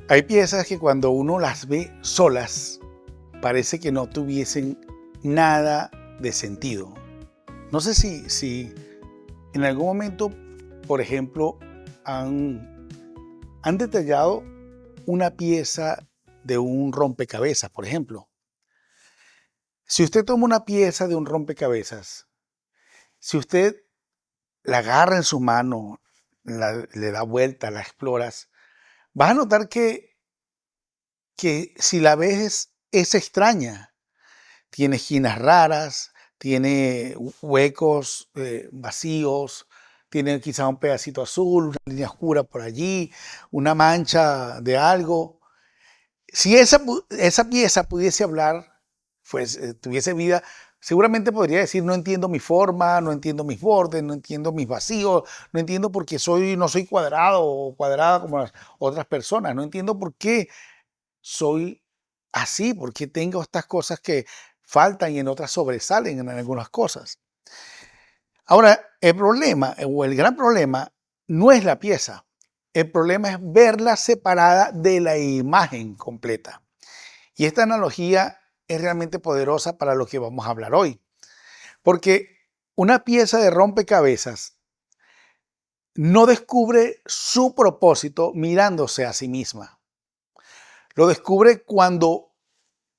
Hay piezas que cuando uno las ve solas, parece que no tuviesen nada de sentido. No sé si en algún momento, por ejemplo, han detallado una pieza de un rompecabezas, por ejemplo. Si usted toma una pieza de un rompecabezas, si usted la agarra en su mano, le da vuelta, la exploras, vas a notar que si la ves es extraña. Tiene esquinas raras, tiene huecos vacíos, tiene quizá un pedacito azul, una línea oscura por allí, una mancha de algo. Si esa pieza pudiese hablar, pues tuviese vida, seguramente podría decir, no entiendo mi forma, no entiendo mis bordes, no entiendo mis vacíos, no entiendo por qué no soy cuadrado o cuadrada como las otras personas, no entiendo por qué soy así, por qué tengo estas cosas que faltan y en otras sobresalen en algunas cosas. Ahora, el problema o el gran problema no es la pieza, el problema es verla separada de la imagen completa. Y esta analogía es realmente poderosa para lo que vamos a hablar hoy, porque una pieza de rompecabezas no descubre su propósito mirándose a sí misma. Lo descubre cuando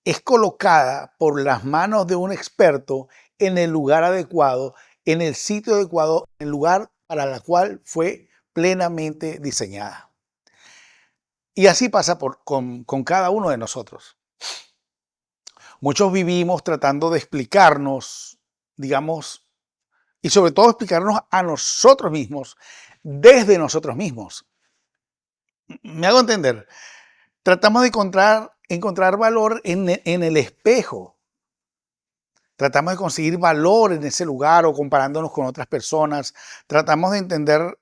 es colocada por las manos de un experto en el lugar adecuado, en el sitio adecuado, en el lugar para el cual fue plenamente diseñada. Y así pasa con cada uno de nosotros. Muchos vivimos tratando de explicarnos, digamos, y sobre todo explicarnos a nosotros mismos, desde nosotros mismos. Me hago entender. Tratamos de encontrar valor en el espejo. Tratamos de conseguir valor en ese lugar o comparándonos con otras personas. Tratamos de entender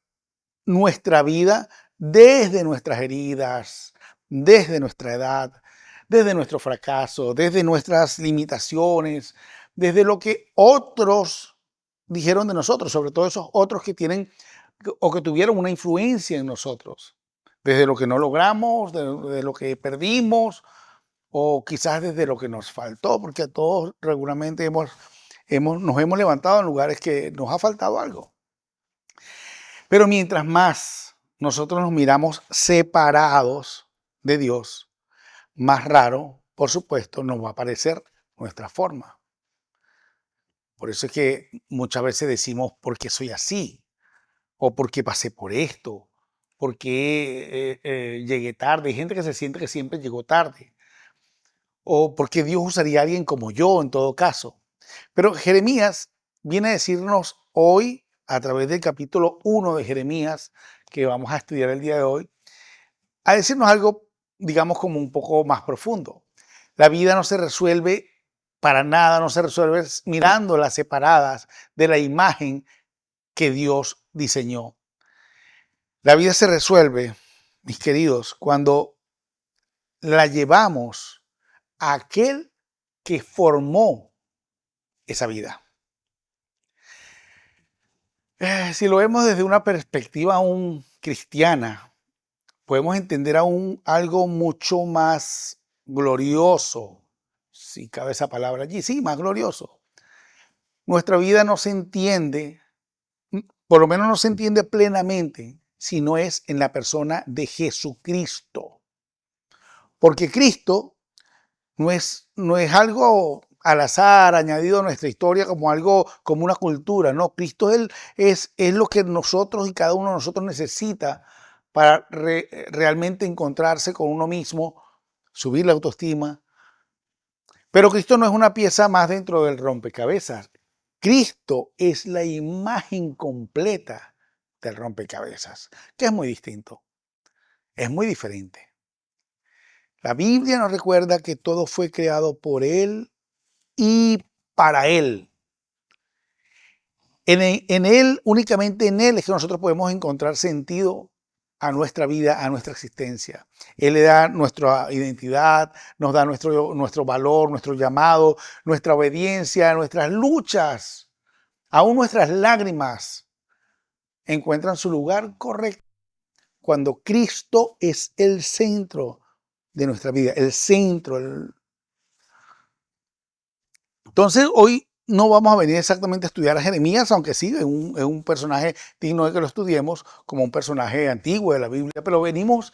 nuestra vida desde nuestras heridas, desde nuestra edad, desde nuestro fracaso, desde nuestras limitaciones, desde lo que otros dijeron de nosotros, sobre todo esos otros que tienen o que tuvieron una influencia en nosotros, desde lo que no logramos, de lo que perdimos o quizás desde lo que nos faltó, porque a todos regularmente nos hemos levantado en lugares que nos ha faltado algo. Pero mientras más nosotros nos miramos separados de Dios, más raro, por supuesto, nos va a parecer nuestra forma. Por eso es que muchas veces decimos, ¿por qué soy así? O ¿por qué pasé por esto? ¿Por qué llegué tarde? Hay gente que se siente que siempre llegó tarde. O ¿por qué Dios usaría a alguien como yo en todo caso? Pero Jeremías viene a decirnos hoy, a través del capítulo 1 de Jeremías, que vamos a estudiar el día de hoy, a decirnos algo, digamos, como un poco más profundo. La vida no se resuelve para nada, no se resuelve mirándolas separadas de la imagen que Dios diseñó. La vida se resuelve, mis queridos, cuando la llevamos a aquel que formó esa vida. Si lo vemos desde una perspectiva aún cristiana, podemos entender aún algo mucho más glorioso, si cabe esa palabra allí, sí, más glorioso. Nuestra vida no se entiende, por lo menos no se entiende plenamente, si no es en la persona de Jesucristo. Porque Cristo no es algo al azar, añadido a nuestra historia como algo, como una cultura, no, Cristo es lo que nosotros y cada uno de nosotros necesita para realmente encontrarse con uno mismo, subir la autoestima. Pero Cristo no es una pieza más dentro del rompecabezas. Cristo es la imagen completa del rompecabezas, que es muy distinto, es muy diferente. La Biblia nos recuerda que todo fue creado por Él y para Él. En Él, únicamente en Él es que nosotros podemos encontrar sentido a nuestra vida, a nuestra existencia. Él le da nuestra identidad, nos da nuestro valor, nuestro llamado, nuestra obediencia, nuestras luchas, aún nuestras lágrimas encuentran su lugar correcto cuando Cristo es el centro de nuestra vida, el centro. Entonces, hoy no vamos a venir exactamente a estudiar a Jeremías, aunque sí, es un personaje digno de que lo estudiemos como un personaje antiguo de la Biblia, pero venimos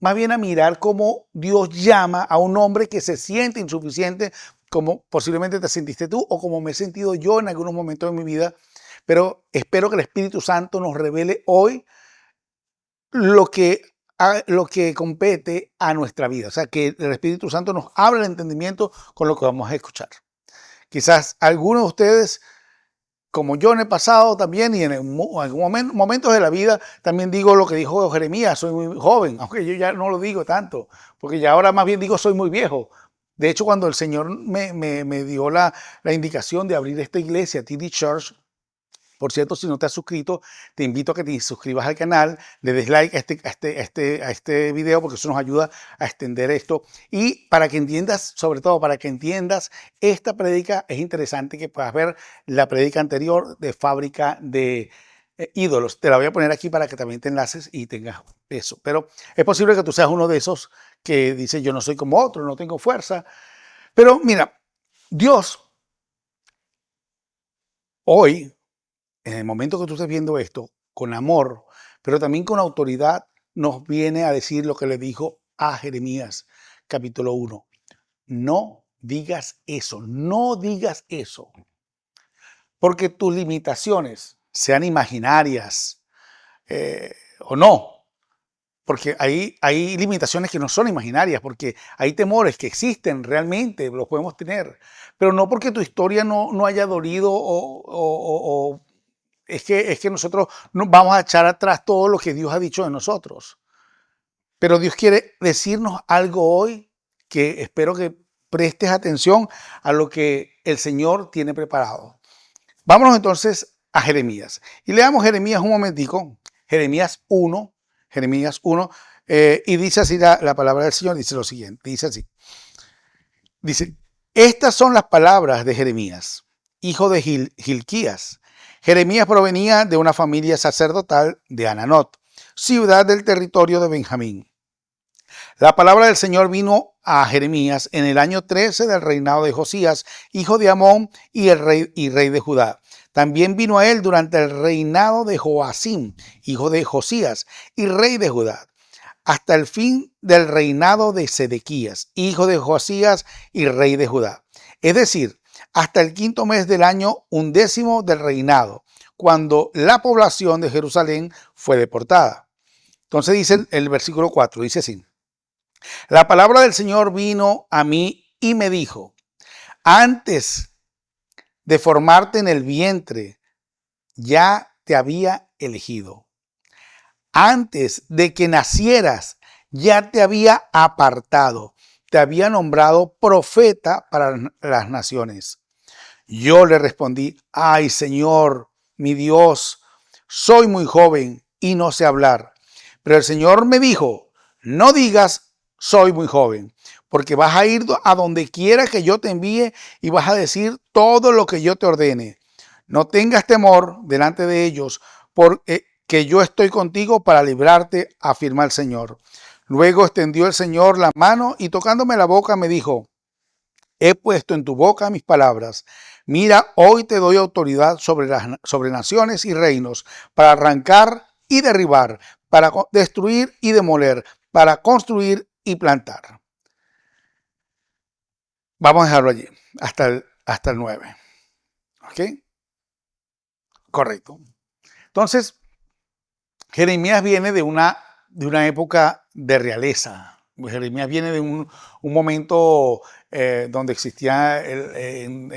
más bien a mirar cómo Dios llama a un hombre que se siente insuficiente, como posiblemente te sentiste tú o como me he sentido yo en algunos momentos de mi vida, pero espero que el Espíritu Santo nos revele hoy lo que compete a nuestra vida. O sea, que el Espíritu Santo nos abra el entendimiento con lo que vamos a escuchar. Quizás algunos de ustedes, como yo en el pasado también y en algún momentos de la vida, también digo lo que dijo Jeremías, soy muy joven, aunque yo ya no lo digo tanto, porque ya ahora más bien digo soy muy viejo. De hecho, cuando el Señor me dio la indicación de abrir esta iglesia, TD Church, por cierto, si no te has suscrito, te invito a que te suscribas al canal, le des like a este video porque eso nos ayuda a extender esto. Y para que entiendas, sobre todo para que entiendas esta prédica, es interesante que puedas ver la prédica anterior de Fábrica de Ídolos. Te la voy a poner aquí para que también te enlaces y tengas eso. Pero es posible que tú seas uno de esos que dice yo no soy como otro, no tengo fuerza. Pero mira, Dios hoy, en el momento que tú estés viendo esto, con amor, pero también con autoridad, nos viene a decir lo que le dijo a Jeremías, capítulo 1. No digas eso, no digas eso, porque tus limitaciones, sean imaginarias o no, porque hay limitaciones que no son imaginarias, porque hay temores que existen realmente, los podemos tener, pero no porque tu historia no haya dolido o es que nosotros nos vamos a echar atrás todo lo que Dios ha dicho de nosotros. Pero Dios quiere decirnos algo hoy que espero que prestes atención a lo que el Señor tiene preparado. Vámonos entonces a Jeremías. Y leamos Jeremías un momentico. Jeremías 1, y dice así la palabra del Señor, dice lo siguiente, dice así. Dice, estas son las palabras de Jeremías, hijo de Hilquías. Jeremías provenía de una familia sacerdotal de Ananot, ciudad del territorio de Benjamín. La palabra del Señor vino a Jeremías en el año 13 del reinado de Josías, hijo de Amón y rey de Judá. También vino a él durante el reinado de Joacim, hijo de Josías y rey de Judá, hasta el fin del reinado de Sedequías, hijo de Josías y rey de Judá. Es decir, hasta el quinto mes del año 11 del reinado, cuando la población de Jerusalén fue deportada. Entonces dice el versículo 4, dice así. La palabra del Señor vino a mí y me dijo, antes de formarte en el vientre, ya te había elegido. Antes de que nacieras, ya te había apartado. Te había nombrado profeta para las naciones. Yo le respondí, ay Señor, mi Dios, soy muy joven y no sé hablar. Pero el Señor me dijo, no digas, soy muy joven, porque vas a ir a donde quiera que yo te envíe y vas a decir todo lo que yo te ordene. No tengas temor delante de ellos, porque yo estoy contigo para librarte, afirma el Señor. Luego extendió el Señor la mano y tocándome la boca me dijo, he puesto en tu boca mis palabras. Mira, hoy te doy autoridad sobre naciones y reinos, para arrancar y derribar, para destruir y demoler, para construir y plantar. Vamos a dejarlo allí, hasta el 9. ¿Ok? Correcto. Entonces, Jeremías viene de una época de realeza. Jeremías viene de un momento donde existía en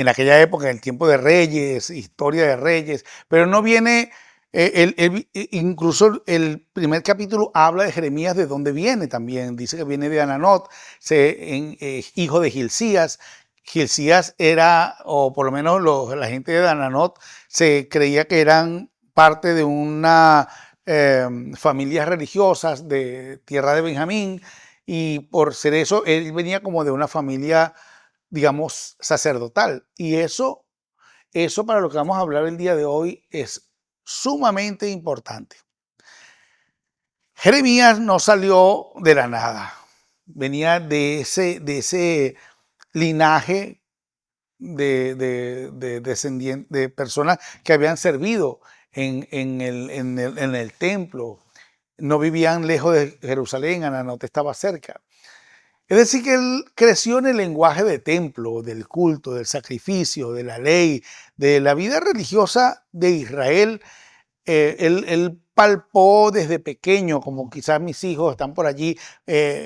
aquella época, en el tiempo de reyes, historia de reyes, pero no viene, incluso el primer capítulo habla de Jeremías de dónde viene también, dice que viene de Ananot, hijo de Hilcías. Hilcías era, o por lo menos la gente de Ananot se creía que eran parte de una familias religiosas de tierra de Benjamín, y por ser eso, él venía como de una familia, digamos, sacerdotal. Y eso para lo que vamos a hablar el día de hoy es sumamente importante. Jeremías no salió de la nada. Venía de ese linaje de personas que habían servido en el templo. No vivían lejos de Jerusalén, Ananote estaba cerca. Es decir, que él creció en el lenguaje de templo, del culto, del sacrificio, de la ley, de la vida religiosa de Israel. Él palpó desde pequeño, como quizás mis hijos están por allí,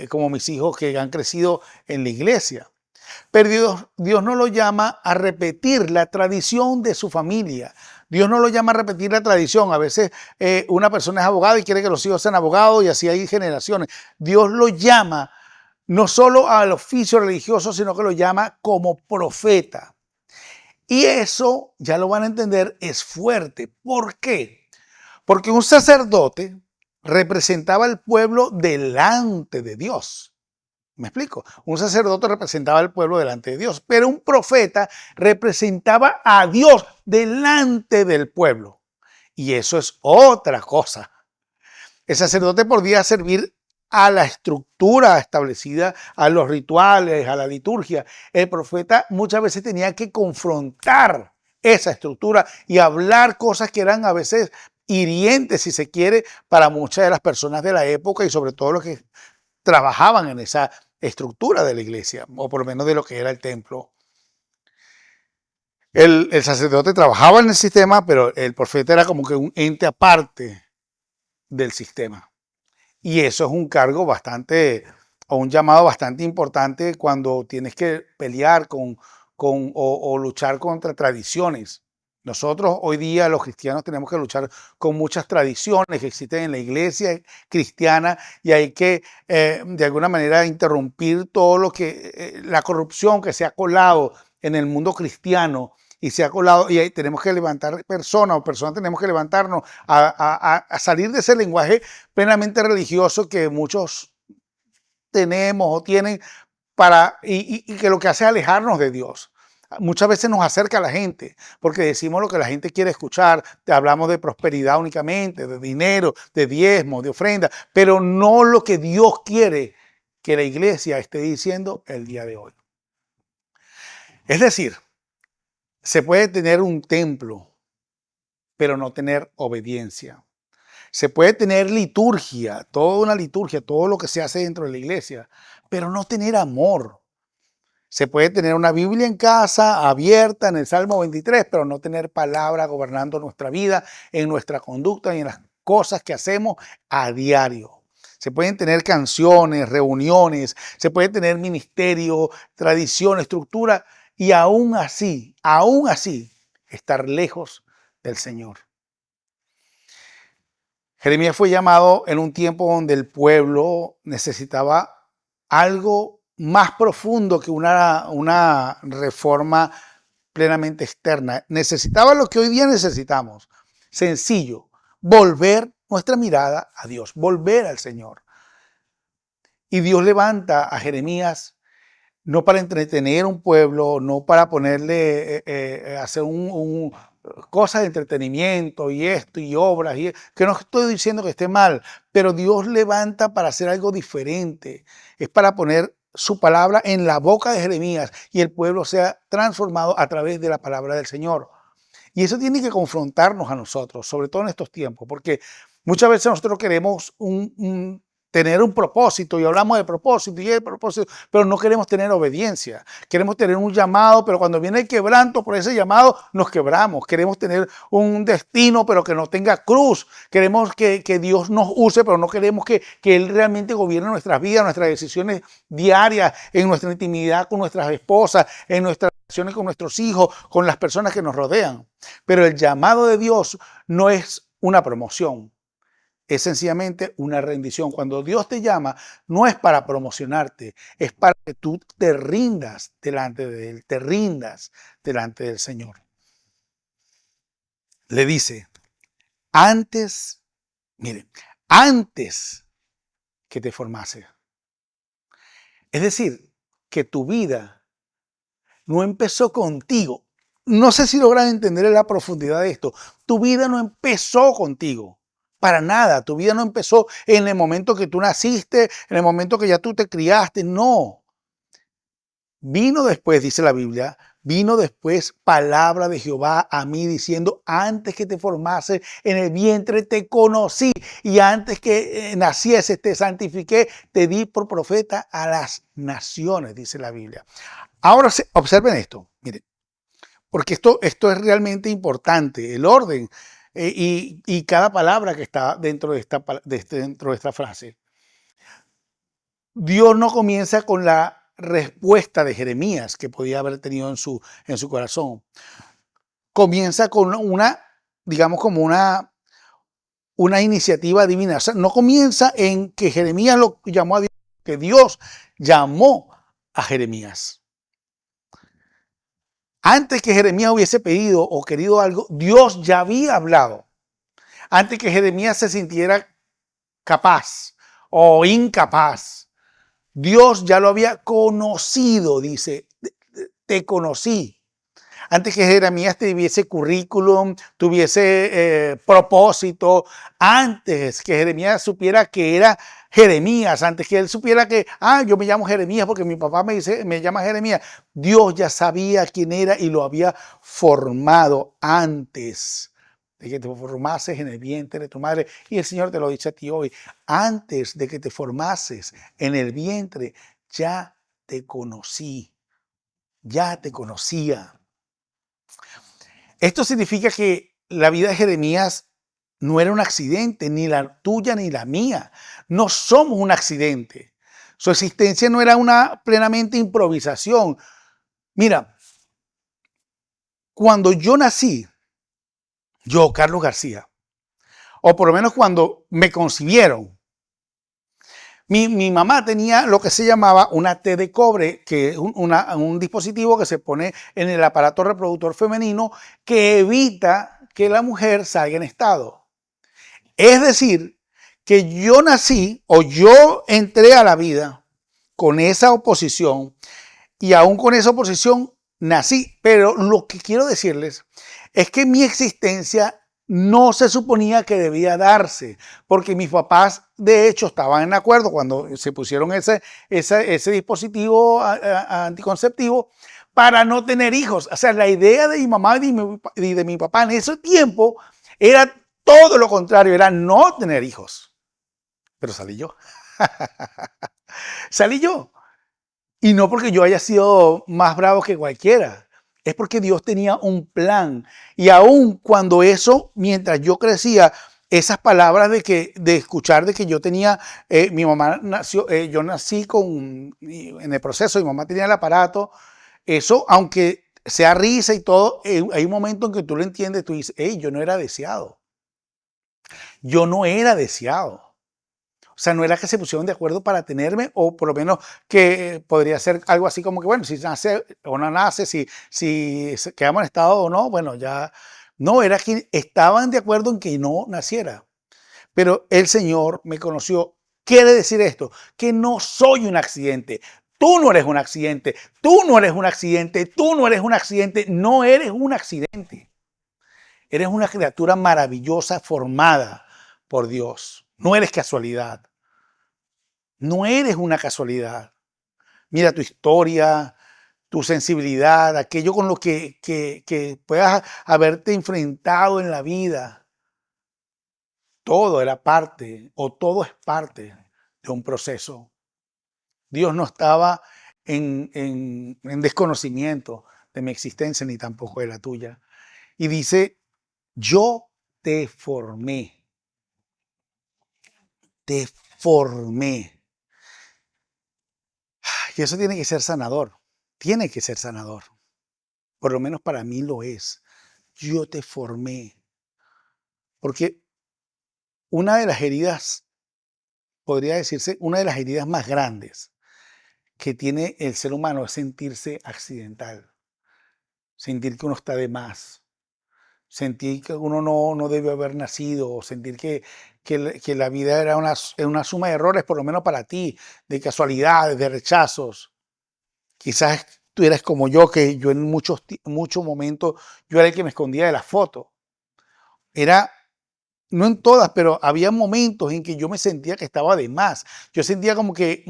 como mis hijos que han crecido en la iglesia. Pero Dios no lo llama a repetir la tradición de su familia. Dios no lo llama a repetir la tradición. A veces una persona es abogado y quiere que los hijos sean abogados y así hay generaciones. Dios lo llama no solo al oficio religioso, sino que lo llama como profeta. Y eso, ya lo van a entender, es fuerte. ¿Por qué? Porque un sacerdote representaba al pueblo delante de Dios. ¿Me explico? Un sacerdote representaba al pueblo delante de Dios, pero un profeta representaba a Dios delante del pueblo. Y eso es otra cosa. El sacerdote podía servir a la estructura establecida, a los rituales, a la liturgia. El profeta muchas veces tenía que confrontar esa estructura y hablar cosas que eran a veces hirientes, si se quiere, para muchas de las personas de la época y sobre todo los que trabajaban en esa estructura de la iglesia, o por lo menos de lo que era el templo. El sacerdote trabajaba en el sistema, pero el profeta era como que un ente aparte del sistema. Y eso es un cargo bastante, o un llamado bastante importante cuando tienes que pelear o luchar contra tradiciones. Nosotros hoy día los cristianos tenemos que luchar con muchas tradiciones que existen en la iglesia cristiana y hay que de alguna manera interrumpir todo lo que, la corrupción que se ha colado en el mundo cristiano y se ha colado y ahí tenemos que levantar personas tenemos que levantarnos a salir de ese lenguaje plenamente religioso que muchos tenemos o tienen y que lo que hace es alejarnos de Dios. Muchas veces nos acerca a la gente porque decimos lo que la gente quiere escuchar. Te hablamos de prosperidad únicamente, de dinero, de diezmo, de ofrenda, pero no lo que Dios quiere que la iglesia esté diciendo el día de hoy. Es decir, se puede tener un templo, pero no tener obediencia. Se puede tener liturgia, toda una liturgia, todo lo que se hace dentro de la iglesia, pero no tener amor. Se puede tener una Biblia en casa, abierta en el Salmo 23, pero no tener palabra gobernando nuestra vida, en nuestra conducta y en las cosas que hacemos a diario. Se pueden tener canciones, reuniones, se puede tener ministerio, tradición, estructura, y aún así, estar lejos del Señor. Jeremías fue llamado en un tiempo donde el pueblo necesitaba algo más profundo que una reforma plenamente externa. Necesitaba lo que hoy día necesitamos. Sencillo, volver nuestra mirada a Dios, volver al Señor. Y Dios levanta a Jeremías no para entretener a un pueblo, no para ponerle, hacer cosas de entretenimiento y esto y obras, que no estoy diciendo que esté mal, pero Dios levanta para hacer algo diferente. Es para poner su palabra en la boca de Jeremías y el pueblo sea transformado a través de la palabra del Señor. Y eso tiene que confrontarnos a nosotros, sobre todo en estos tiempos, porque muchas veces nosotros queremos tener un propósito y hablamos de propósito y de propósito, pero no queremos tener obediencia. Queremos tener un llamado, pero cuando viene el quebranto por ese llamado, nos quebramos. Queremos tener un destino, pero que no tenga cruz. Queremos que Dios nos use, pero no queremos que Él realmente gobierne nuestras vidas, nuestras decisiones diarias, en nuestra intimidad con nuestras esposas, en nuestras relaciones con nuestros hijos, con las personas que nos rodean. Pero el llamado de Dios no es una promoción. Es sencillamente una rendición. Cuando Dios te llama, no es para promocionarte, es para que tú te rindas delante de Él, te rindas delante del Señor. Le dice, antes que te formase. Es decir, que tu vida no empezó contigo. No sé si logran entender la profundidad de esto. Tu vida no empezó contigo. Para nada, tu vida no empezó en el momento que tú naciste, en el momento que ya tú te criaste, no. Vino después, dice la Biblia, vino después palabra de Jehová a mí diciendo, antes que te formase en el vientre te conocí y antes que nacieses te santifiqué, te di por profeta a las naciones, dice la Biblia. Ahora observen esto, miren, porque esto es realmente importante, el orden y cada palabra que está dentro dentro de esta frase. Dios no comienza con la respuesta de Jeremías que podía haber tenido en su corazón. Comienza con digamos, como una iniciativa divina. O sea, no comienza en que Jeremías lo llamó a Dios, que Dios llamó a Jeremías. Antes que Jeremías hubiese pedido o querido algo, Dios ya había hablado. Antes que Jeremías se sintiera capaz o incapaz, Dios ya lo había conocido, dice, te conocí. Antes que Jeremías tuviese currículum, tuviese propósito, antes que Jeremías supiera que era Jeremías, antes que él supiera que, yo me llamo Jeremías porque mi papá me llama Jeremías, Dios ya sabía quién era y lo había formado antes de que te formases en el vientre de tu madre. Y el Señor te lo dice a ti hoy, antes de que te formases en el vientre, ya te conocí, ya te conocía. Esto significa que la vida de Jeremías no era un accidente, ni la tuya ni la mía. No somos un accidente. Su existencia no era una plenamente improvisación. Mira, cuando yo nací, yo, Carlos García, o por lo menos cuando me concibieron, mi mamá tenía lo que se llamaba una T de cobre, que es un dispositivo que se pone en el aparato reproductor femenino que evita que la mujer salga en estado. Es decir, que yo nací o yo entré a la vida con esa oposición y aún con esa oposición nací. Pero lo que quiero decirles es que mi existencia no se suponía que debía darse, porque mis papás de hecho estaban en acuerdo cuando se pusieron ese dispositivo anticonceptivo para no tener hijos. O sea, la idea de mi mamá y de mi papá en ese tiempo era todo lo contrario, era no tener hijos. Pero salí yo. Salí yo. Y no porque yo haya sido más bravo que cualquiera. Es porque Dios tenía un plan. Y aun cuando eso, mientras yo crecía, esas palabras de escuchar de que yo tenía, mi mamá nació, yo nací en el proceso, mi mamá tenía el aparato, eso, aunque sea risa y todo, hay un momento en que tú lo entiendes, tú dices, hey, yo no era deseado. Yo no era deseado. O sea, no era que se pusieron de acuerdo para tenerme, o por lo menos que podría ser algo así como que, bueno, si nace o no nace, si quedamos en estado o no, bueno, ya no, era que estaban de acuerdo en que no naciera. Pero el Señor me conoció. Quiere decir esto, que no soy un accidente. Tú no eres un accidente, tú no eres un accidente, tú no eres un accidente, no eres un accidente. Eres una criatura maravillosa formada por Dios. No eres casualidad. No eres una casualidad. Mira tu historia, tu sensibilidad, aquello con lo que puedas haberte enfrentado en la vida. Todo era parte o todo es parte de un proceso. Dios no estaba en desconocimiento de mi existencia ni tampoco de la tuya. Y dice, yo te formé, te formé. Y eso tiene que ser sanador, tiene que ser sanador. Por lo menos para mí lo es. Yo te formé. Porque una de las heridas, podría decirse, una de las heridas más grandes que tiene el ser humano es sentirse accidental. Sentir que uno está de más. Sentir que uno no debe haber nacido. O sentir que la vida era una suma de errores, por lo menos para ti, de casualidades, de rechazos. Quizás tú eres como yo, que yo en muchos momentos, yo era el que me escondía de la foto. Era no en todas, pero había momentos en que yo me sentía que estaba de más. Yo sentía como que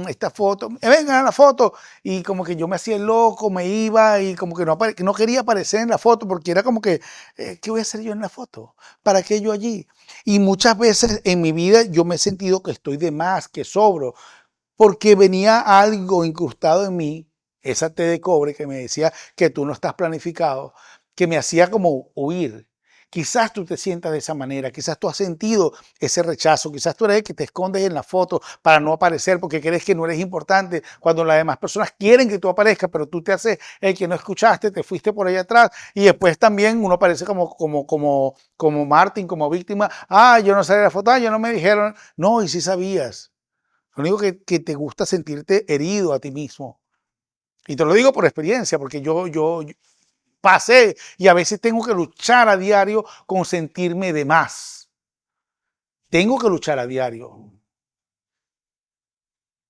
esta foto, vengan a la foto, y como que yo me hacía el loco, me iba y como que que no quería aparecer en la foto porque era como que, ¿qué voy a hacer yo en la foto? ¿Para qué yo allí? Y muchas veces en mi vida yo me he sentido que estoy de más, que sobro, porque venía algo incrustado en mí, esa T de cobre que me decía que tú no estás planificado, que me hacía como huir. Quizás tú te sientas de esa manera, quizás tú has sentido ese rechazo, quizás tú eres el que te escondes en la foto para no aparecer porque crees que no eres importante cuando las demás personas quieren que tú aparezcas, pero tú te haces el que no escuchaste, te fuiste por ahí atrás y después también uno aparece como Martín, como víctima. Yo no salí de la foto, yo no me dijeron. No, y sí sabías. Lo único que te gusta sentirte herido a ti mismo. Y te lo digo por experiencia, porque yo pasé y a veces tengo que luchar a diario con sentirme de más. Tengo que luchar a diario.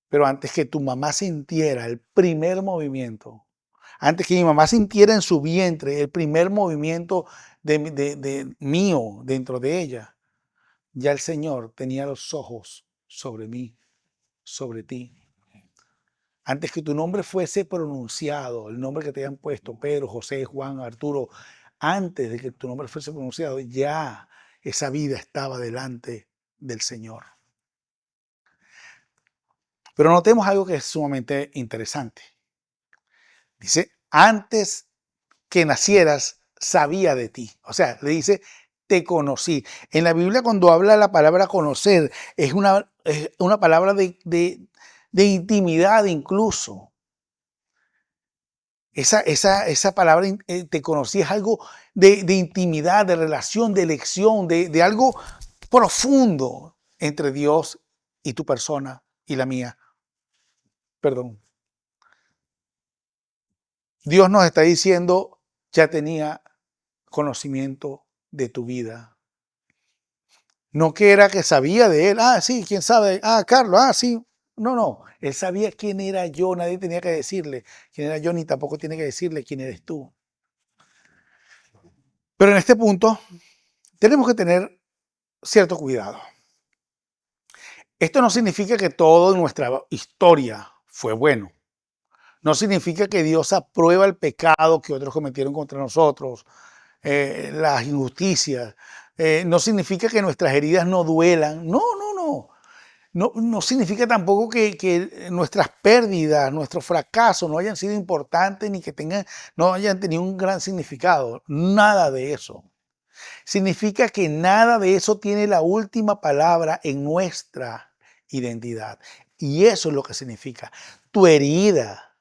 Pero antes que tu mamá sintiera el primer movimiento, antes que mi mamá sintiera en su vientre el primer movimiento de mío dentro de ella, ya el Señor tenía los ojos sobre mí, sobre ti. Antes que tu nombre fuese pronunciado, el nombre que te hayan puesto, Pedro, José, Juan, Arturo, antes de que tu nombre fuese pronunciado, ya esa vida estaba delante del Señor. Pero notemos algo que es sumamente interesante. Dice, antes que nacieras, sabía de ti. O sea, le dice, te conocí. En la Biblia, cuando habla la palabra conocer, es una palabra de intimidad incluso. Esa palabra te conocí es algo de intimidad, de relación, de elección, de algo profundo entre Dios y tu persona y la mía. Perdón. Dios nos está diciendo, ya tenía conocimiento de tu vida. No que era que sabía de él. Sí, quién sabe. Carlos, sí. No. Él sabía quién era yo. Nadie tenía que decirle quién era yo, ni tampoco tiene que decirle quién eres tú. Pero en este punto tenemos que tener cierto cuidado. Esto no significa que toda nuestra historia fue bueno. No significa que Dios aprueba el pecado que otros cometieron contra nosotros, las injusticias. No significa que nuestras heridas no duelan. No. No significa tampoco que nuestras pérdidas, nuestros fracasos no hayan sido importantes ni que no hayan tenido un gran significado. Nada de eso. Significa que nada de eso tiene la última palabra en nuestra identidad. Y eso es lo que significa. Tu herida,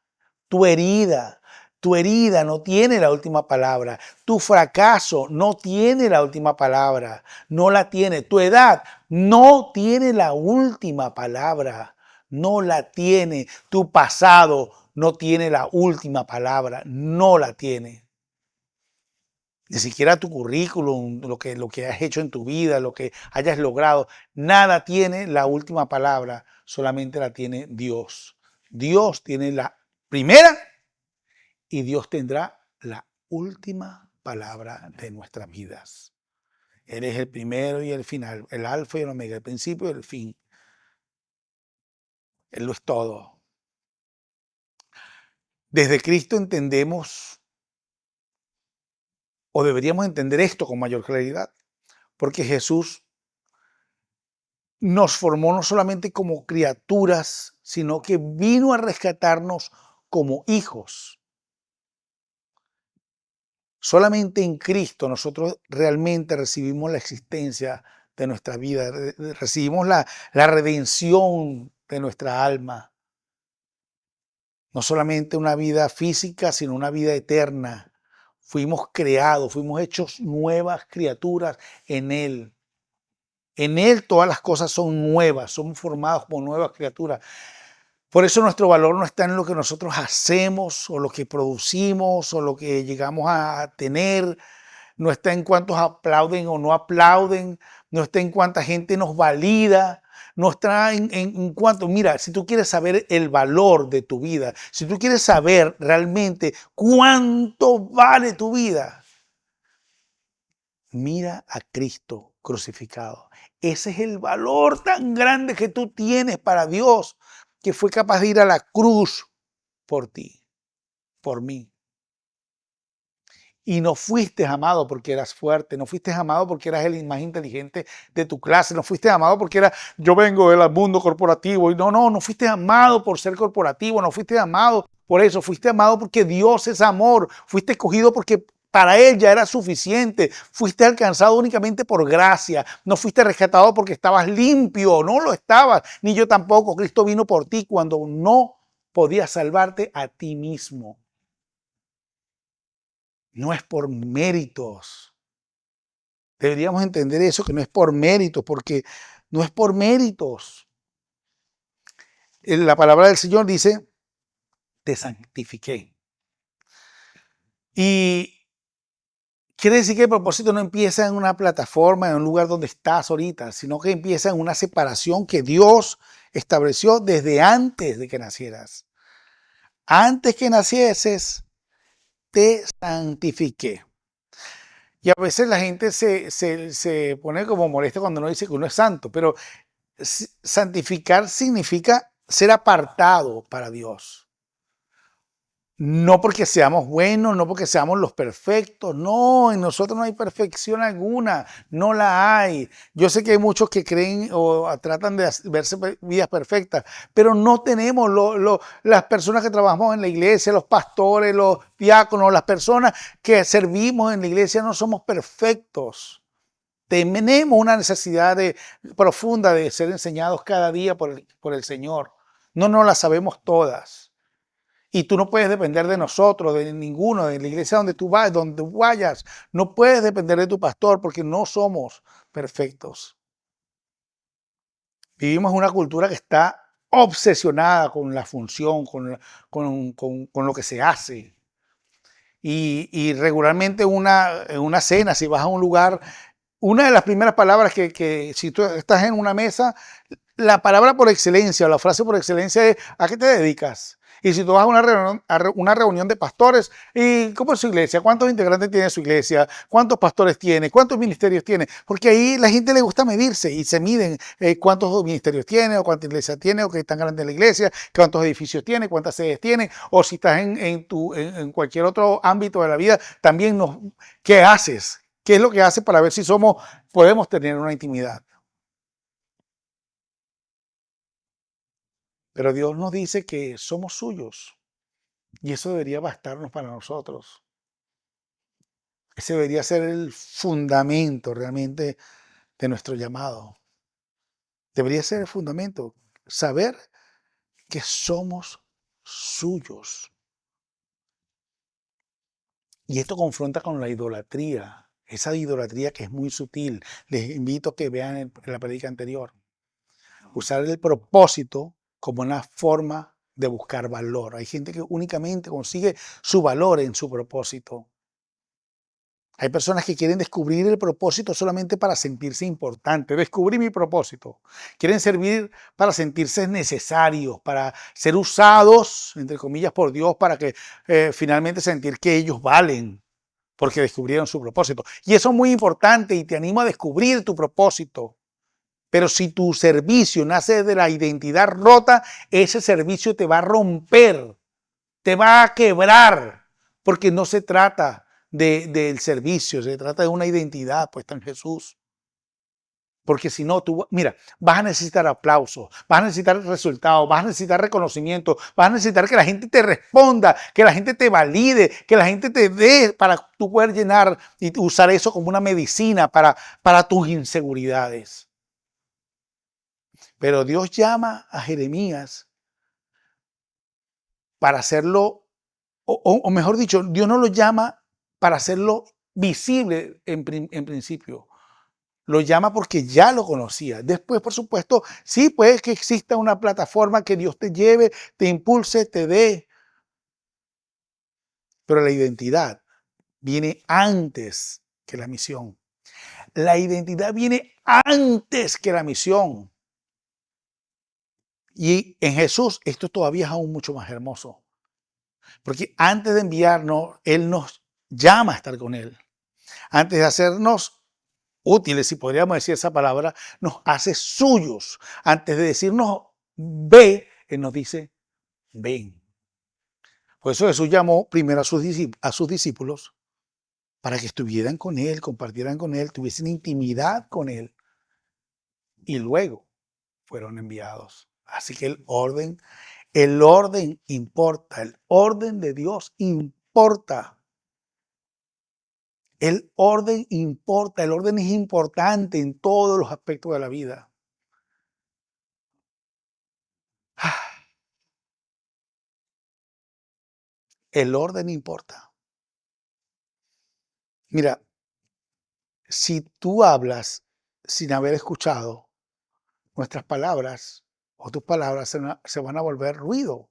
tu herida, tu herida no tiene la última palabra. Tu fracaso no tiene la última palabra. No la tiene. Tu edad no tiene la última palabra. No la tiene. Tu pasado no tiene la última palabra. No la tiene. Ni siquiera tu currículum, lo que has hecho en tu vida, lo que hayas logrado, nada tiene la última palabra, solamente la tiene Dios. Dios tiene la primera y Dios tendrá la última palabra de nuestras vidas. Él es el primero y el final, el alfa y el omega, el principio y el fin. Él lo es todo. Desde Cristo entendemos, o deberíamos entender esto con mayor claridad, porque Jesús nos formó no solamente como criaturas, sino que vino a rescatarnos como hijos. Solamente en Cristo nosotros realmente recibimos la existencia de nuestra vida, recibimos la redención de nuestra alma. No solamente una vida física, sino una vida eterna. Fuimos creados, fuimos hechos nuevas criaturas en Él. En Él todas las cosas son nuevas, somos formados como nuevas criaturas. Por eso nuestro valor no está en lo que nosotros hacemos o lo que producimos o lo que llegamos a tener. No está en cuántos aplauden o no aplauden. No está en cuánta gente nos valida. No está en cuánto. Mira, si tú quieres saber el valor de tu vida, si tú quieres saber realmente cuánto vale tu vida, mira a Cristo crucificado. Ese es el valor tan grande que tú tienes para Dios, que fue capaz de ir a la cruz por ti, por mí. Y no fuiste amado porque eras fuerte, no fuiste amado porque eras el más inteligente de tu clase, no fuiste amado porque yo vengo del mundo corporativo. Y no fuiste amado por ser corporativo, no fuiste amado por eso, fuiste amado porque Dios es amor, fuiste escogido porque para Él ya era suficiente, fuiste alcanzado únicamente por gracia, no fuiste rescatado porque estabas limpio, no lo estabas, ni yo tampoco. Cristo vino por ti cuando no podías salvarte a ti mismo. No es por méritos. Deberíamos entender eso, que no es por méritos, porque no es por méritos. La palabra del Señor dice, te santifiqué. Y quiere decir que el propósito no empieza en una plataforma, en un lugar donde estás ahorita, sino que empieza en una separación que Dios estableció desde antes de que nacieras. Antes que nacieses, te santifiqué. Y a veces la gente se pone como molesta cuando uno dice que uno es santo, pero santificar significa ser apartado para Dios. No porque seamos buenos, no porque seamos los perfectos, no, en nosotros no hay perfección alguna, no la hay. Yo sé que hay muchos que creen o tratan de verse vidas perfectas, pero no tenemos las personas que trabajamos en la iglesia, los pastores, los diáconos, las personas que servimos en la iglesia, no somos perfectos. Tenemos una necesidad profunda de ser enseñados cada día por el Señor. No nos la sabemos todas. Y tú no puedes depender de nosotros, de ninguno, de la iglesia donde tú vayas. No puedes depender de tu pastor porque no somos perfectos. Vivimos en una cultura que está obsesionada con la función, con lo que se hace. Y regularmente en una cena, si vas a un lugar, una de las primeras palabras que si tú estás en una mesa, la palabra por excelencia o la frase por excelencia es ¿a qué te dedicas? Y si tú vas a una reunión de pastores, ¿y cómo es su iglesia? ¿Cuántos integrantes tiene su iglesia? ¿Cuántos pastores tiene? ¿Cuántos ministerios tiene? Porque ahí la gente le gusta medirse y se miden cuántos ministerios tiene, o cuánta iglesia tiene, o qué tan grande es la iglesia, cuántos edificios tiene, cuántas sedes tiene, o si estás en cualquier otro ámbito de la vida, también ¿qué haces? ¿Qué es lo que haces para ver si podemos tener una intimidad? Pero Dios nos dice que somos suyos y eso debería bastarnos para nosotros. Ese debería ser el fundamento realmente de nuestro llamado. Debería ser el fundamento, saber que somos suyos. Y esto confronta con la idolatría, esa idolatría que es muy sutil. Les invito a que vean en la predica anterior. Usar el propósito como una forma de buscar valor. Hay gente que únicamente consigue su valor en su propósito. Hay personas que quieren descubrir el propósito solamente para sentirse importante. Descubrí mi propósito. Quieren servir para sentirse necesarios, para ser usados, entre comillas, por Dios, para que finalmente sentir que ellos valen, porque descubrieron su propósito. Y eso es muy importante y te animo a descubrir tu propósito. Pero si tu servicio nace de la identidad rota, ese servicio te va a romper, te va a quebrar, porque no se trata del servicio, se trata de una identidad puesta en Jesús. Porque si no, mira, vas a necesitar aplausos, vas a necesitar resultados, vas a necesitar reconocimiento, vas a necesitar que la gente te responda, que la gente te valide, que la gente te dé para tú poder llenar y usar eso como una medicina para tus inseguridades. Pero Dios llama a Jeremías para hacerlo, o mejor dicho, Dios no lo llama para hacerlo visible en principio. Lo llama porque ya lo conocía. Después, por supuesto, sí puede que exista una plataforma que Dios te lleve, te impulse, te dé. Pero la identidad viene antes que la misión. La identidad viene antes que la misión. Y en Jesús esto todavía es aún mucho más hermoso. Porque antes de enviarnos, Él nos llama a estar con Él. Antes de hacernos útiles, si podríamos decir esa palabra, nos hace suyos. Antes de decirnos ve, Él nos dice ven. Por eso Jesús llamó primero a sus discípulos para que estuvieran con Él, compartieran con Él, tuviesen intimidad con Él. Y luego fueron enviados. Así que el orden importa, el orden de Dios importa. El orden importa, el orden es importante en todos los aspectos de la vida. El orden importa. Mira, si tú hablas sin haber escuchado, nuestras palabras o tus palabras se van a volver ruido,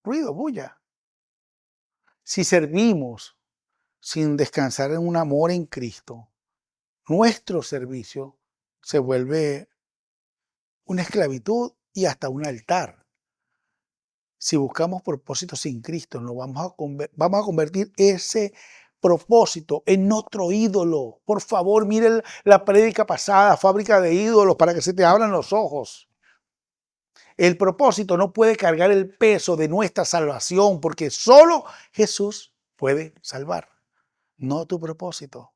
bulla. Si servimos sin descansar en un amor en Cristo, nuestro servicio se vuelve una esclavitud y hasta un altar. Si buscamos propósitos sin Cristo, vamos a convertir ese propósito en otro ídolo. Por favor, miren la prédica pasada, fábrica de ídolos, para que se te abran los ojos. El propósito no puede cargar el peso de nuestra salvación, porque solo Jesús puede salvar, no tu propósito.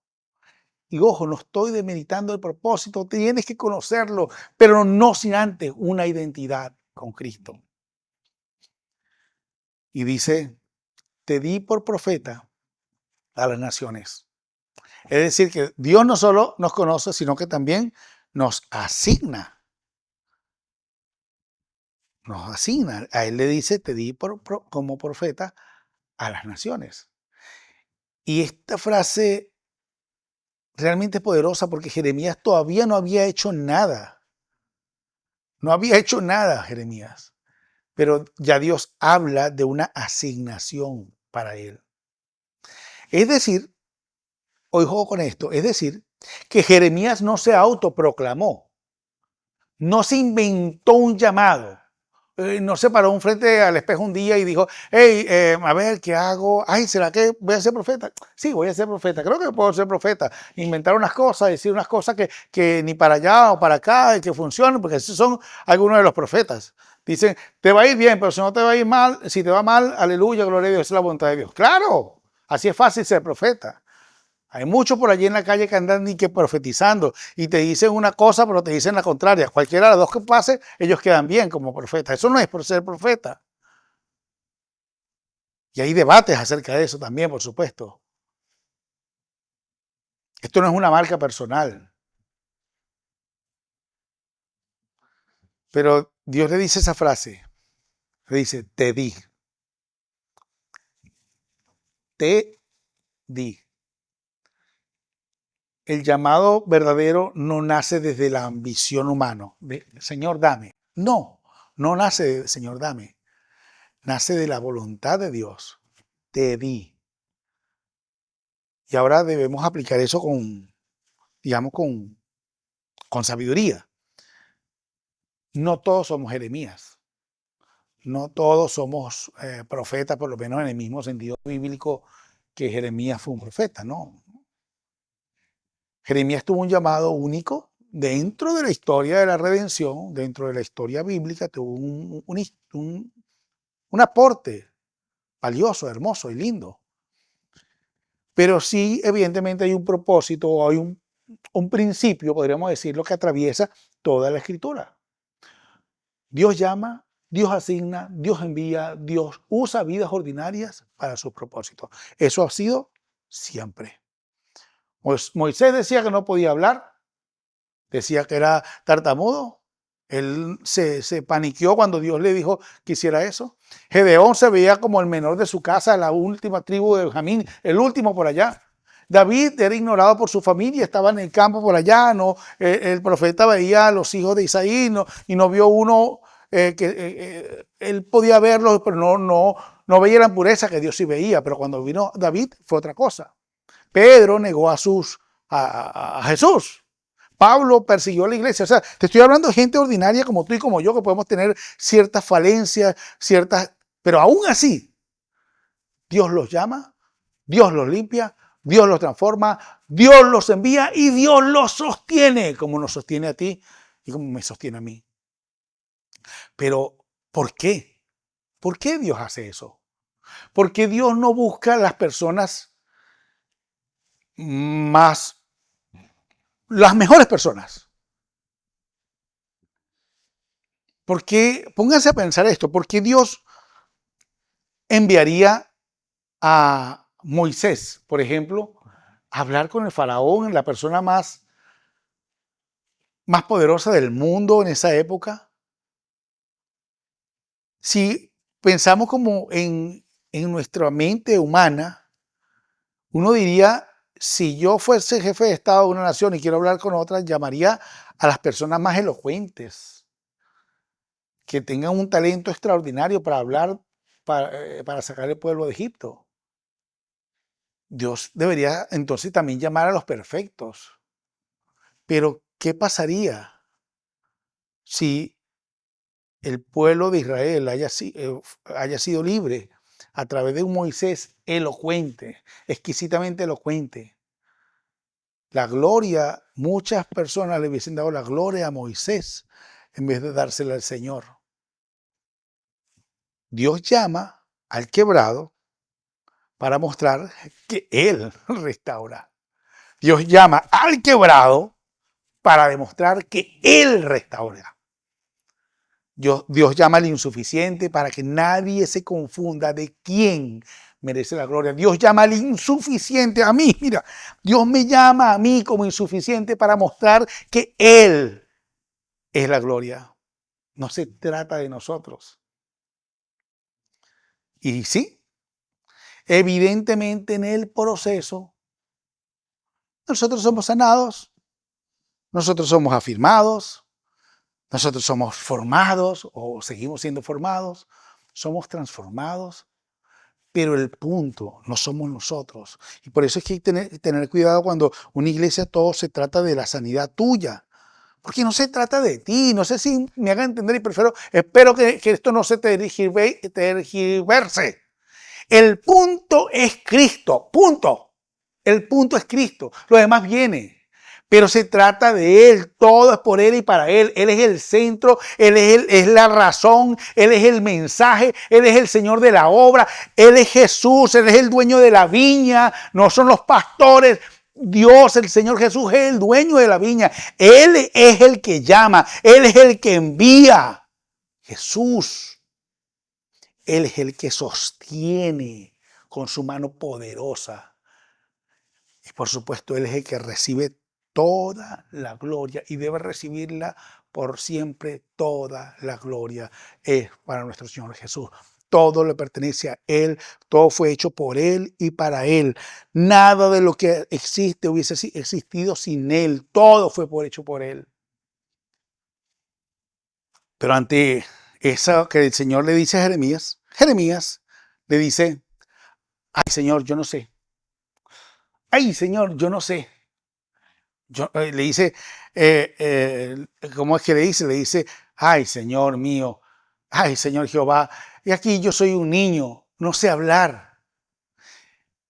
Y ojo, no estoy demeritando el propósito, tienes que conocerlo, pero no sin antes una identidad con Cristo. Y dice, te di por profeta a las naciones. Es decir, que Dios no solo nos conoce, sino que también nos asigna. Nos asigna. A Él le dice, te di como profeta a las naciones. Y esta frase realmente poderosa porque Jeremías todavía no había hecho nada. No había hecho nada, Jeremías. Pero ya Dios habla de una asignación para él. Es decir, hoy juego con esto, es decir, que Jeremías no se autoproclamó, no se inventó un llamado, no se paró frente al espejo un día y dijo, hey, a ver, ¿qué hago? Ay, ¿será que voy a ser profeta? Sí, voy a ser profeta, creo que puedo ser profeta. Inventar unas cosas, decir unas cosas que ni para allá o para acá, y que funcionen, porque esos son algunos de los profetas. Dicen, te va a ir bien, pero si no te va a ir mal, si te va mal, aleluya, gloria a Dios, es la voluntad de Dios. Claro, así es fácil ser profeta. Hay muchos por allí en la calle que andan ni que profetizando y te dicen una cosa, pero te dicen la contraria. Cualquiera de las dos que pase, ellos quedan bien como profetas. Eso no es por ser profeta. Y hay debates acerca de eso también, por supuesto. Esto no es una marca personal. Pero Dios le dice esa frase. Le dice, te di. Te di. El llamado verdadero no nace desde la ambición humana. Señor, dame. No, no nace de Señor, dame. Nace de la voluntad de Dios. Te di. Y ahora debemos aplicar eso digamos, con sabiduría. No todos somos Jeremías. No todos somos profetas, por lo menos en el mismo sentido bíblico que Jeremías fue un profeta, ¿no? Jeremías tuvo un llamado único dentro de la historia de la redención, dentro de la historia bíblica, tuvo un aporte valioso, hermoso y lindo. Pero sí, evidentemente hay un propósito, hay un principio, podríamos decirlo, que atraviesa toda la Escritura. Dios llama, Dios asigna, Dios envía, Dios usa vidas ordinarias para sus propósitos. Eso ha sido siempre. Moisés decía que no podía hablar, decía que era tartamudo. Él se paniqueó cuando Dios le dijo que hiciera eso. Gedeón se veía como el menor de su casa, la última tribu de Benjamín, el último por allá. David era ignorado por su familia, estaba en el campo por allá, no, el profeta veía a los hijos de Isaí y no vio uno él podía verlos, pero no veía la impureza que Dios sí veía. Pero cuando vino David fue otra cosa. Pedro negó a Jesús. Pablo persiguió a la iglesia. O sea, te estoy hablando de gente ordinaria como tú y como yo, que podemos tener ciertas falencias, pero aún así, Dios los llama, Dios los limpia, Dios los transforma, Dios los envía y Dios los sostiene, como nos sostiene a ti y como me sostiene a mí. Pero, ¿por qué? ¿Por qué Dios hace eso? Porque Dios no busca a las personas más, las mejores personas. Porque, pónganse a pensar esto, ¿por qué Dios enviaría a Moisés, por ejemplo, a hablar con el faraón, la persona más poderosa del mundo en esa época? Si pensamos como en nuestra mente humana, uno diría, si yo fuese jefe de Estado de una nación y quiero hablar con otra, llamaría a las personas más elocuentes, que tengan un talento extraordinario para hablar, para sacar el pueblo de Egipto. Dios debería entonces también llamar a los perfectos. Pero, ¿qué pasaría si el pueblo de Israel haya sido libre a través de un Moisés elocuente, exquisitamente elocuente? La gloria, muchas personas le hubiesen dado la gloria a Moisés en vez de dársela al Señor. Dios llama al quebrado para mostrar que Él restaura. Dios llama al quebrado para demostrar que Él restaura. Dios llama al insuficiente para que nadie se confunda de quién merece la gloria. Dios llama al insuficiente a mí. Mira, Dios me llama a mí como insuficiente para mostrar que Él es la gloria. No se trata de nosotros. Y sí, evidentemente en el proceso, nosotros somos sanados, nosotros somos afirmados, nosotros somos formados o seguimos siendo formados, somos transformados. Pero el punto no somos nosotros. Y por eso es que hay que tener cuidado cuando una iglesia todo se trata de la sanidad tuya. Porque no se trata de ti. No sé si me hagan entender y espero que esto no se tergiverse. El punto es Cristo. Punto. El punto es Cristo. Lo demás viene. Pero se trata de Él, todo es por Él y para Él. Él es el centro, Él es la razón, Él es el mensaje, Él es el Señor de la obra, Él es Jesús, Él es el dueño de la viña, no son los pastores. Dios, el Señor Jesús es el dueño de la viña. Él es el que llama, Él es el que envía. Jesús, Él es el que sostiene con su mano poderosa. Y por supuesto, Él es el que recibe toda la gloria y debe recibirla por siempre. Toda la gloria es para nuestro Señor Jesús. Todo le pertenece a Él, todo fue hecho por Él y para Él. Nada de lo que existe hubiese existido sin Él. Todo fue hecho por Él. Pero ante eso que el Señor le dice a Jeremías, Jeremías le dice, ay Señor, yo no sé. Ay Señor, yo no sé. Le dice, ¿cómo es que le dice? Le dice, ay Señor mío, ay Señor Jehová, y aquí yo soy un niño, no sé hablar.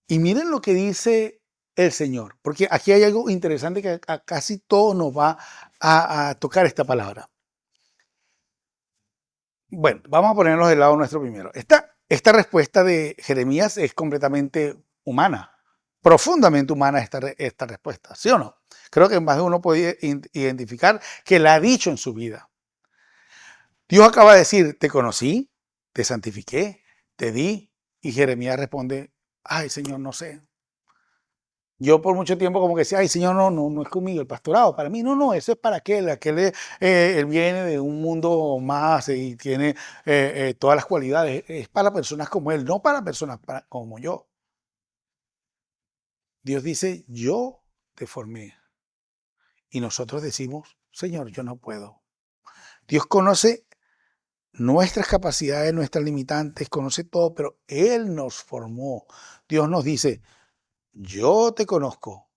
Y miren lo que dice el Señor, porque aquí hay algo interesante que a casi todos nos va a tocar esta palabra. Bueno, vamos a ponernos del lado nuestro primero. Esta respuesta de Jeremías es completamente humana, profundamente humana esta respuesta, ¿sí o no? Creo que más de uno puede identificar que la ha dicho en su vida. Dios acaba de decir, te conocí, te santifiqué, te di, y Jeremías responde, ay Señor, no sé. Yo por mucho tiempo como que decía, ay Señor, no es conmigo el pastorado, para mí, no, eso es para aquel él viene de un mundo más y tiene todas las cualidades, es para personas como él, no para personas como yo. Dios dice, yo te formé, y nosotros decimos, Señor, yo no puedo. Dios conoce nuestras capacidades, nuestras limitantes, conoce todo, pero Él nos formó. Dios nos dice, yo te conozco,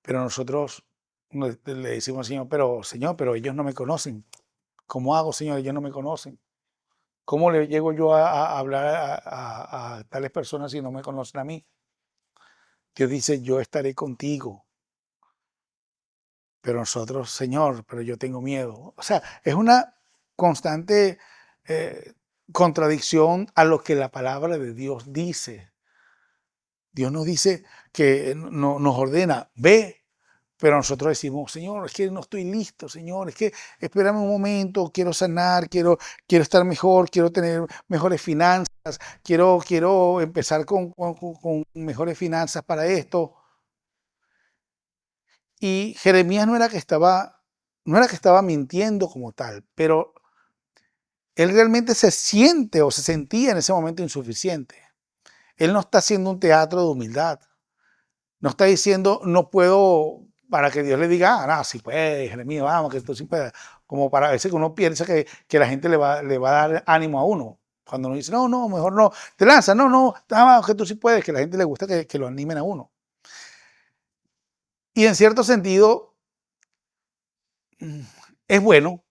pero nosotros le decimos al Señor, pero ellos no me conocen. ¿Cómo hago, Señor? Ellos no me conocen. ¿Cómo le llego yo a hablar a tales personas si no me conocen a mí? Dios dice, yo estaré contigo. Pero nosotros, Señor, pero yo tengo miedo. O sea, es una constante eh, contradicción a lo que la palabra de Dios dice. Dios nos dice que nos ordena, ve, pero nosotros decimos, Señor, es que no estoy listo, Señor, es que espérame un momento, quiero sanar, quiero estar mejor, quiero tener mejores finanzas, quiero empezar con mejores finanzas para esto. Y Jeremías no era que estaba mintiendo como tal, pero él realmente se siente o se sentía en ese momento insuficiente. Él no está haciendo un teatro de humildad. No está diciendo, no puedo, para que Dios le diga, no, sí puedes, Jeremías, vamos, que tú sí puedes. Como para veces que uno piensa que la gente le va a dar ánimo a uno. Cuando uno dice, no, no, mejor no, te lanza, no, no, vamos, que tú sí puedes, que a la gente le gusta que lo animen a uno. Y en cierto sentido, es bueno,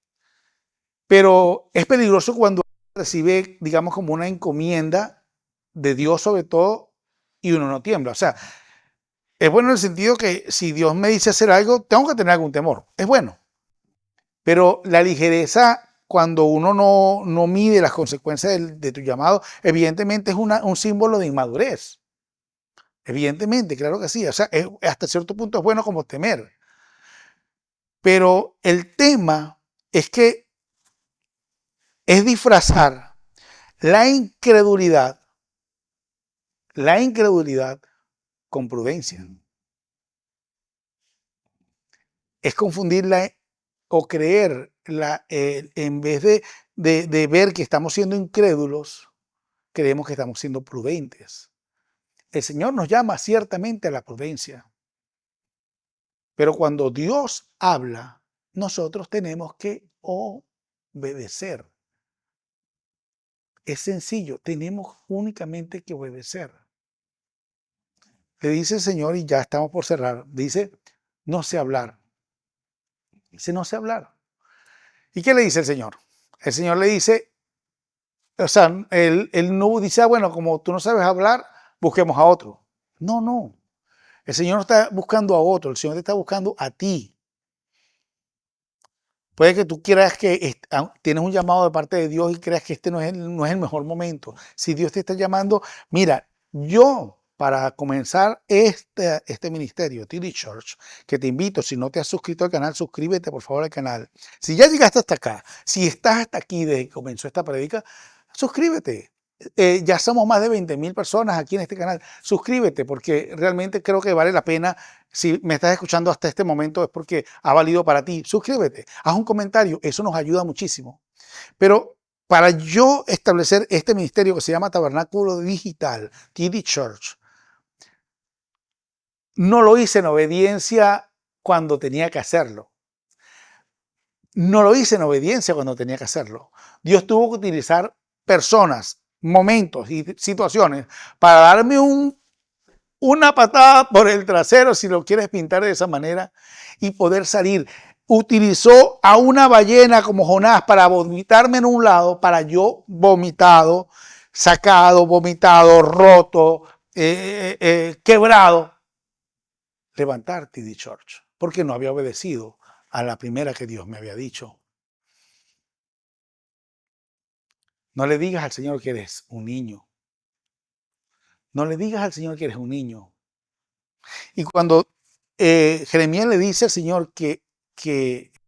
pero es peligroso cuando recibe, digamos, como una encomienda de Dios sobre todo y uno no tiembla. O sea, es bueno en el sentido que si Dios me dice hacer algo, tengo que tener algún temor. Es bueno. Pero la ligereza, cuando uno no mide las consecuencias de tu llamado, evidentemente es un símbolo de inmadurez. Evidentemente, claro que sí. O sea, hasta cierto punto es bueno como temer. Pero el tema es que es disfrazar la incredulidad con prudencia. Es confundirla o creerla, en vez de ver que estamos siendo incrédulos, creemos que estamos siendo prudentes. El Señor nos llama ciertamente a la prudencia, pero cuando Dios habla, nosotros tenemos que obedecer. Es sencillo, tenemos únicamente que obedecer. Le dice el Señor, y ya estamos por cerrar, dice, no sé hablar. Dice, no sé hablar. ¿Y qué le dice el Señor? El Señor le dice, o sea, él no dice, bueno, como tú no sabes hablar, busquemos a otro. No, no. El Señor no está buscando a otro, el Señor te está buscando a ti. Puede que tú creas que tienes un llamado de parte de Dios y creas que este no es el mejor momento. Si Dios te está llamando, mira, yo para comenzar este ministerio, TD Church, que te invito, si no te has suscrito al canal, suscríbete por favor al canal. Si ya llegaste hasta acá, si estás hasta aquí desde que comenzó esta predica, suscríbete. Ya somos más de 20,000 personas aquí en este canal. Suscríbete porque realmente creo que vale la pena. Si me estás escuchando hasta este momento es porque ha valido para ti. Suscríbete, haz un comentario, eso nos ayuda muchísimo. Pero para yo establecer este ministerio que se llama Tabernáculo Digital, TD Church, no lo hice en obediencia cuando tenía que hacerlo. No lo hice en obediencia cuando tenía que hacerlo. Dios tuvo que utilizar personas, momentos y situaciones para darme una patada por el trasero, si lo quieres pintar de esa manera, y poder salir. Utilizó a una ballena como Jonás para vomitarme en un lado, para yo vomitado, sacado, vomitado, roto, quebrado, levantar TD Church, porque no había obedecido a la primera que Dios me había dicho. No le digas al Señor que eres un niño. No le digas al Señor que eres un niño. Y cuando Jeremías le dice al Señor que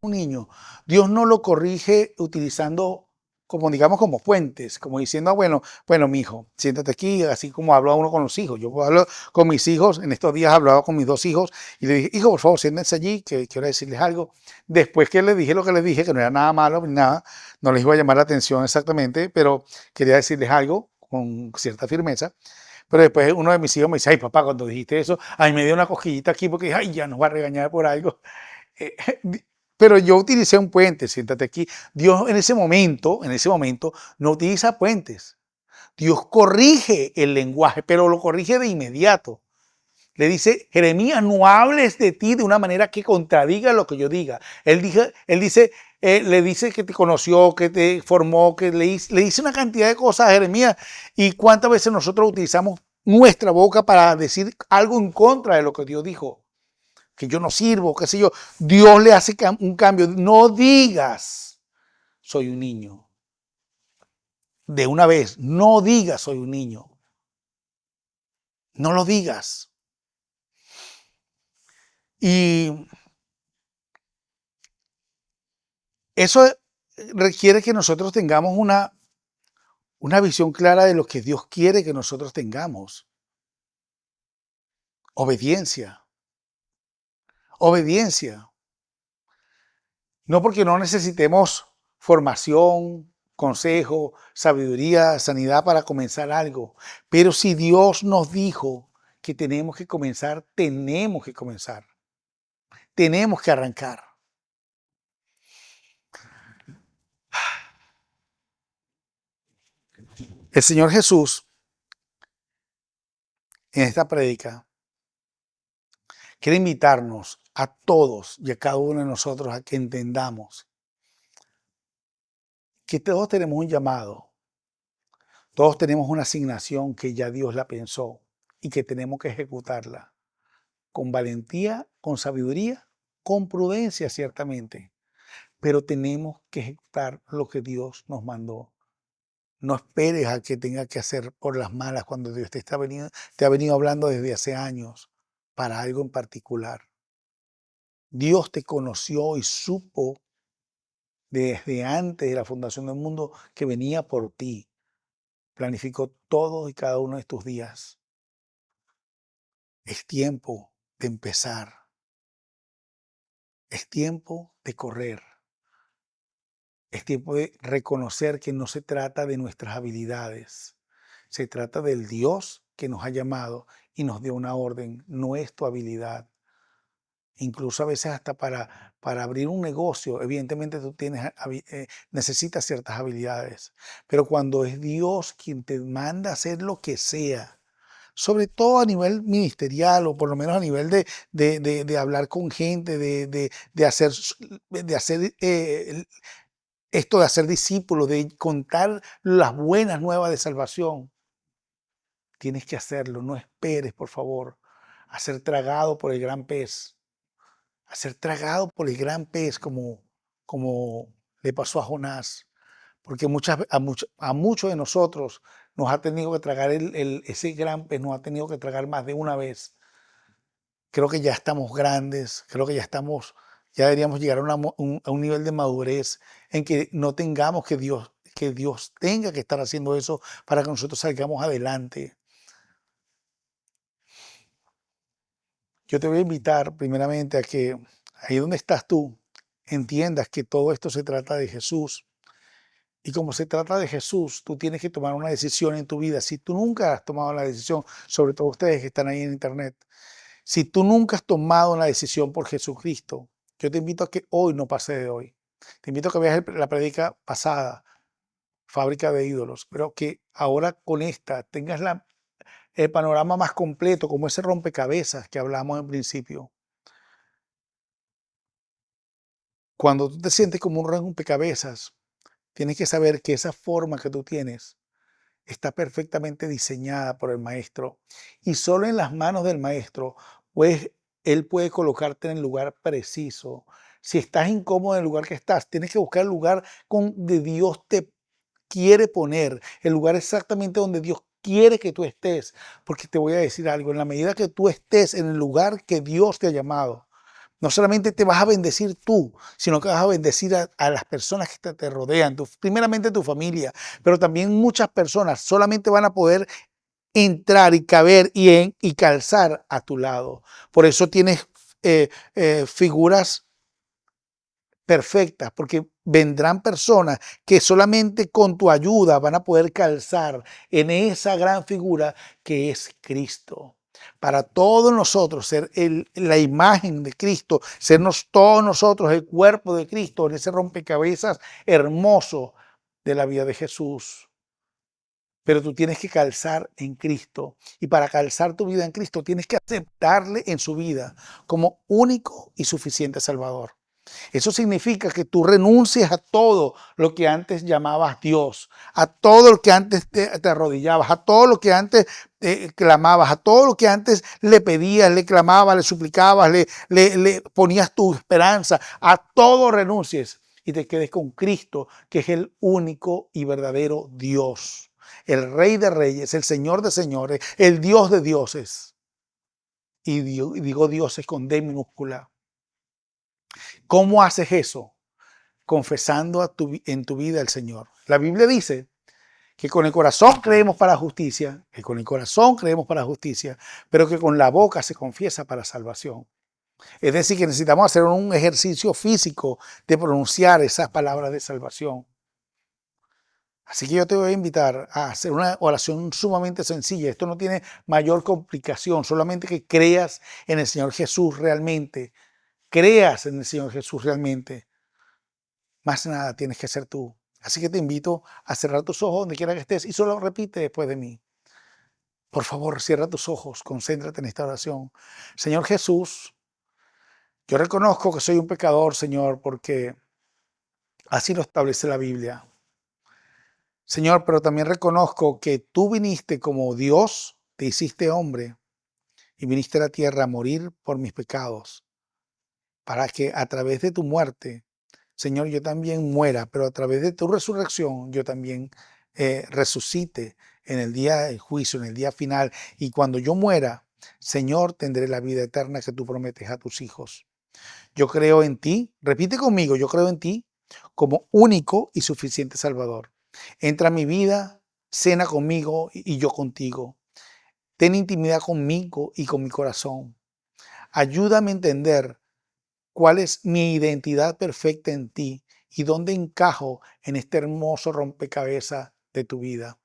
un niño, Dios no lo corrige utilizando, como digamos, como puentes, como diciendo, bueno, mi hijo, siéntate aquí, así como habla uno con los hijos. Yo hablo con mis hijos, en estos días hablaba con mis dos hijos y le dije, hijo, por favor, siéntense allí, que quiero decirles algo. Después que les dije lo que les dije, que no era nada malo, ni nada, no les iba a llamar la atención exactamente, pero quería decirles algo con cierta firmeza. Pero después uno de mis hijos me dice, ay papá, cuando dijiste eso, ay me dio una cosquillita aquí porque dije, ay ya nos va a regañar por algo. Pero yo utilicé un puente, siéntate aquí. Dios en ese momento no utiliza puentes. Dios corrige el lenguaje, pero lo corrige de inmediato. Le dice, Jeremías, no hables de ti de una manera que contradiga lo que yo diga. Él dice, le dice que te conoció, que te formó, que le dice una cantidad de cosas a Jeremías. ¿Y cuántas veces nosotros utilizamos nuestra boca para decir algo en contra de lo que Dios dijo. Que yo no sirvo, qué sé yo. Dios le hace un cambio. No digas, soy un niño. De una vez, no digas, soy un niño. No lo digas. Y eso requiere que nosotros tengamos una visión clara de lo que Dios quiere que nosotros tengamos. Obediencia. Obediencia. No porque no necesitemos formación, consejo, sabiduría, sanidad para comenzar algo. Pero si Dios nos dijo que tenemos que comenzar, tenemos que comenzar. Tenemos que arrancar. El Señor Jesús, en esta prédica, quiere invitarnos a todos y a cada uno de nosotros a que entendamos que todos tenemos un llamado, todos tenemos una asignación que ya Dios la pensó y que tenemos que ejecutarla con valentía, con sabiduría, con prudencia ciertamente, pero tenemos que ejecutar lo que Dios nos mandó. No esperes a que tenga que hacer por las malas cuando Dios te ha venido hablando desde hace años para algo en particular. Dios te conoció y supo desde antes de la fundación del mundo que venía por ti. Planificó todos y cada uno de tus días. Es tiempo de empezar. Es tiempo de correr. Es tiempo de reconocer que no se trata de nuestras habilidades. Se trata del Dios que nos ha llamado y nos dio una orden. No es tu habilidad. Incluso a veces hasta para abrir un negocio, evidentemente tú necesitas ciertas habilidades. Pero cuando es Dios quien te manda a hacer lo que sea, sobre todo a nivel ministerial o por lo menos a nivel de hablar con gente, de hacer esto de hacer discípulos, de contar las buenas nuevas de salvación, tienes que hacerlo. No esperes, por favor, a ser tragado por el gran pez. A ser tragado por el gran pez como le pasó a Jonás. Porque a muchos de nosotros nos ha tenido que tragar ese gran pez, nos ha tenido que tragar más de una vez. Creo que ya estamos grandes, creo que ya deberíamos llegar a un nivel de madurez en que no tengamos que Dios tenga que estar haciendo eso para que nosotros salgamos adelante. Yo te voy a invitar primeramente a que ahí donde estás tú, entiendas que todo esto se trata de Jesús. Y como se trata de Jesús, tú tienes que tomar una decisión en tu vida. Si tú nunca has tomado la decisión, sobre todo ustedes que están ahí en internet, si tú nunca has tomado una decisión por Jesucristo, yo te invito a que hoy no pase de hoy. Te invito a que veas la prédica pasada, Fábrica de Ídolos, pero que ahora con esta tengas el panorama más completo, como ese rompecabezas que hablamos en principio. Cuando tú te sientes como un rompecabezas, tienes que saber que esa forma que tú tienes está perfectamente diseñada por el maestro y solo en las manos del maestro, pues él puede colocarte en el lugar preciso. Si estás incómodo en el lugar que estás, tienes que buscar el lugar donde Dios te quiere poner, el lugar exactamente donde Dios quiere que tú estés. Porque te voy a decir algo, en la medida que tú estés en el lugar que Dios te ha llamado, no solamente te vas a bendecir tú, sino que vas a bendecir a las personas que te rodean, primeramente tu familia, pero también muchas personas solamente van a poder entrar y caber y calzar a tu lado. Por eso tienes figuras perfectas, porque vendrán personas que solamente con tu ayuda van a poder calzar en esa gran figura que es Cristo. Para todos nosotros ser la imagen de Cristo, sernos todos nosotros el cuerpo de Cristo en ese rompecabezas hermoso de la vida de Jesús. Pero tú tienes que calzar en Cristo. Y para calzar tu vida en Cristo tienes que aceptarle en su vida como único y suficiente Salvador. Eso significa que tú renuncies a todo lo que antes llamabas Dios, a todo lo que antes te arrodillabas, a todo lo que antes clamabas, a todo lo que antes le pedías, le clamabas, le suplicabas, le ponías tu esperanza, a todo renuncies y te quedes con Cristo, que es el único y verdadero Dios, el Rey de Reyes, el Señor de Señores, el Dios de dioses. Y digo dioses con D minúscula. ¿Cómo haces eso? Confesando en tu vida al Señor. La Biblia dice que con el corazón creemos para justicia, pero que con la boca se confiesa para salvación. Es decir, que necesitamos hacer un ejercicio físico de pronunciar esas palabras de salvación. Así que yo te voy a invitar a hacer una oración sumamente sencilla. Esto no tiene mayor complicación, solamente que creas en el Señor Jesús realmente. Creas en el Señor Jesús realmente. Más nada tienes que hacer tú. Así que te invito a cerrar tus ojos donde quiera que estés y solo repite después de mí. Por favor, cierra tus ojos, concéntrate en esta oración. Señor Jesús, yo reconozco que soy un pecador, Señor, porque así lo establece la Biblia. Señor, pero también reconozco que tú viniste como Dios, te hiciste hombre y viniste a la tierra a morir por mis pecados, para que a través de tu muerte, Señor, yo también muera, pero a través de tu resurrección yo también resucite en el día del juicio, en el día final. Y cuando yo muera, Señor, tendré la vida eterna que tú prometes a tus hijos. Yo creo en ti, repite conmigo, yo creo en ti como único y suficiente Salvador. Entra a mi vida, cena conmigo y yo contigo. Ten intimidad conmigo y con mi corazón. Ayúdame a entender cuál es mi identidad perfecta en ti y dónde encajo en este hermoso rompecabezas de tu vida.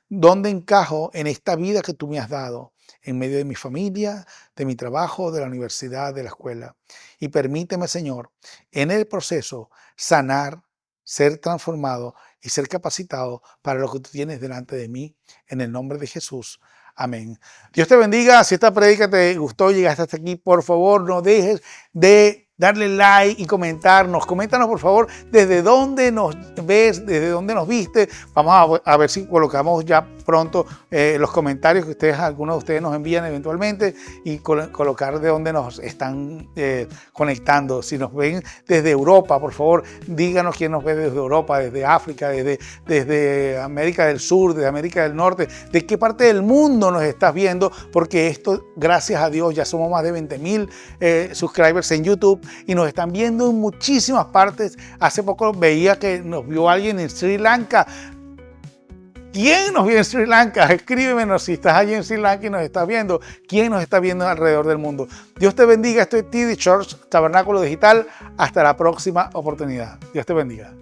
¿Dónde encajo en esta vida que tú me has dado? En medio de mi familia, de mi trabajo, de la universidad, de la escuela. Y permíteme, Señor, en el proceso sanar, ser transformado y ser capacitado para lo que tú tienes delante de mí. En el nombre de Jesús. Amén. Dios te bendiga. Si esta prédica te gustó, llegaste hasta aquí, por favor, no dejes de darle like y comentarnos. Coméntanos, por favor, desde dónde nos ves, desde dónde nos viste. Vamos a ver si colocamos ya pronto los comentarios que ustedes, algunos de ustedes nos envían eventualmente y colocar de dónde nos están conectando. Si nos ven desde Europa, por favor, díganos quién nos ve desde Europa, desde África, desde América del Sur, desde América del Norte, de qué parte del mundo nos estás viendo, porque esto, gracias a Dios, ya somos más de 20,000 subscribers en YouTube y nos están viendo en muchísimas partes. Hace poco veía que nos vio alguien en Sri Lanka. ¿Quién nos vio en Sri Lanka? Escríbenos si estás allí en Sri Lanka y nos estás viendo. ¿Quién nos está viendo alrededor del mundo? Dios te bendiga. Esto es TD Church, Tabernáculo Digital. Hasta la próxima oportunidad. Dios te bendiga.